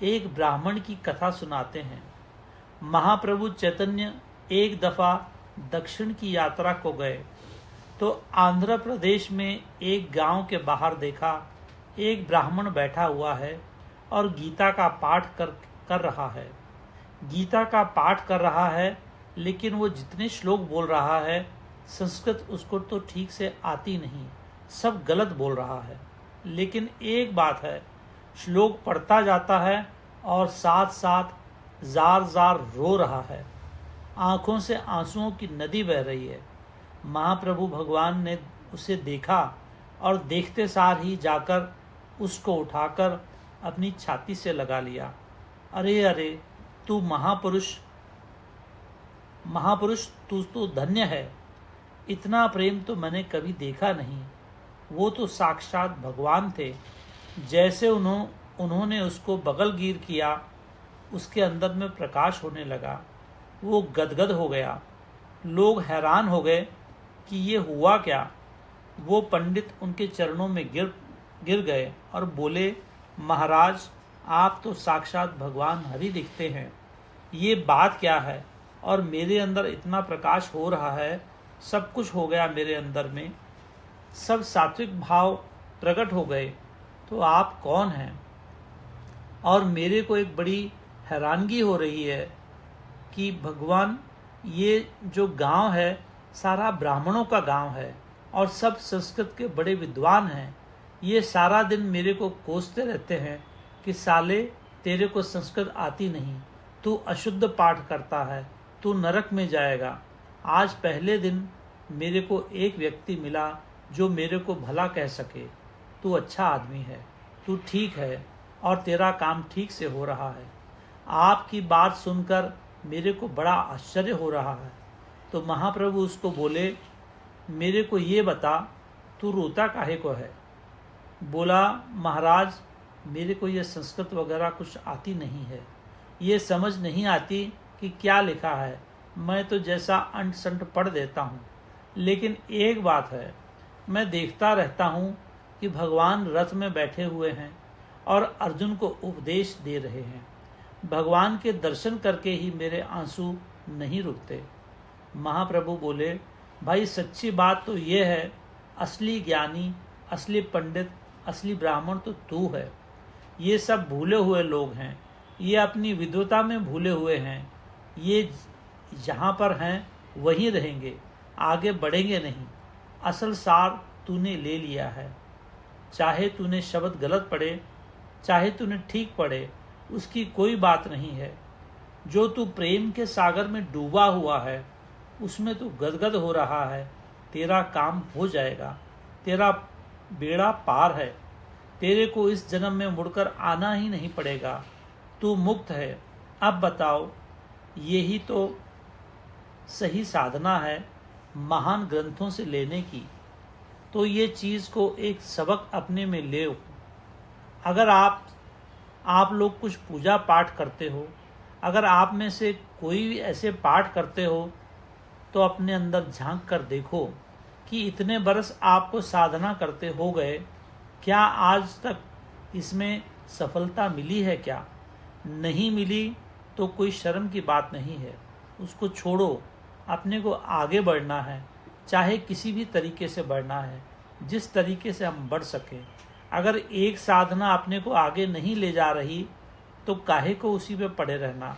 एक ब्राह्मण की कथा सुनाते हैं। महाप्रभु चैतन्य एक दफा दक्षिण की यात्रा को गए तो आंध्र प्रदेश में एक गांव के बाहर देखा एक ब्राह्मण बैठा हुआ है और गीता का पाठ कर रहा है। गीता का पाठ कर रहा है, लेकिन वो जितने श्लोक बोल रहा है संस्कृत उसको तो ठीक से आती नहीं, सब गलत बोल रहा है। लेकिन एक बात है, श्लोक पढ़ता जाता है और साथ साथ जार जार रो रहा है। आंखों से आंसुओं की नदी बह रही है। महाप्रभु भगवान ने उसे देखा और देखते सार ही जाकर उसको उठाकर अपनी छाती से लगा लिया। अरे अरे, तू महापुरुष तू तो धन्य है। इतना प्रेम तो मैंने कभी देखा नहीं। वो तो साक्षात भगवान थे। जैसे उन्होंने उसको बगलगीर किया, उसके अंदर में प्रकाश होने लगा। वो गदगद हो गया। लोग हैरान हो गए कि ये हुआ क्या। वो पंडित उनके चरणों में गिर गए और बोले, महाराज, आप तो साक्षात भगवान हरि दिखते हैं। ये बात क्या है? और मेरे अंदर इतना प्रकाश हो रहा है, सब कुछ हो गया मेरे अंदर में, सब सात्विक भाव प्रकट हो गए। तो आप कौन हैं? और मेरे को एक बड़ी हैरानगी हो रही है कि भगवान, ये जो गांव है सारा ब्राह्मणों का गांव है और सब संस्कृत के बड़े विद्वान हैं। ये सारा दिन मेरे को कोसते रहते हैं कि साले, तेरे को संस्कृत आती नहीं, तू अशुद्ध पाठ करता है, तू नरक में जाएगा। आज पहले दिन मेरे को एक व्यक्ति मिला जो मेरे को भला कह सके, तू अच्छा आदमी है, तू ठीक है और तेरा काम ठीक से हो रहा है। आपकी बात सुनकर मेरे को बड़ा आश्चर्य हो रहा है। तो महाप्रभु उसको बोले, मेरे को ये बता, तू रोता काहे को है? बोला, महाराज, मेरे को ये संस्कृत वगैरह कुछ आती नहीं है, ये समझ नहीं आती कि क्या लिखा है। मैं तो जैसा अंट संट पढ़ देता हूँ। लेकिन एक बात है, मैं देखता रहता हूँ कि भगवान रथ में बैठे हुए हैं और अर्जुन को उपदेश दे रहे हैं। भगवान के दर्शन करके ही मेरे आंसू नहीं रुकते। महाप्रभु बोले, भाई सच्ची बात तो ये है, असली ज्ञानी, असली पंडित, असली ब्राह्मण तो तू है। ये सब भूले हुए लोग हैं, ये अपनी विद्वता में भूले हुए हैं। ये जहाँ पर हैं वहीं रहेंगे, आगे बढ़ेंगे नहीं। असल सार तूने ले लिया है। चाहे तूने शब्द गलत पढ़े, चाहे तूने ठीक पढ़े, उसकी कोई बात नहीं है। जो तू प्रेम के सागर में डूबा हुआ है, उसमें तू गदगद हो रहा है, तेरा काम हो जाएगा। तेरा बेड़ा पार है। तेरे को इस जन्म में मुड़कर आना ही नहीं पड़ेगा। तू मुक्त है। अब बताओ, यही तो सही साधना है महान ग्रंथों से लेने की। तो ये चीज़ को एक सबक अपने में ले। अगर आप लोग कुछ पूजा पाठ करते हो, अगर आप में से कोई भी ऐसे पाठ करते हो, तो अपने अंदर झांक कर देखो कि इतने बरस आपको साधना करते हो गए, क्या आज तक इसमें सफलता मिली है? क्या नहीं मिली तो कोई शर्म की बात नहीं है, उसको छोड़ो। अपने को आगे बढ़ना है, चाहे किसी भी तरीके से बढ़ना है, जिस तरीके से हम बढ़ सकें। अगर एक साधना अपने को आगे नहीं ले जा रही तो काहे को उसी पे पड़े रहना।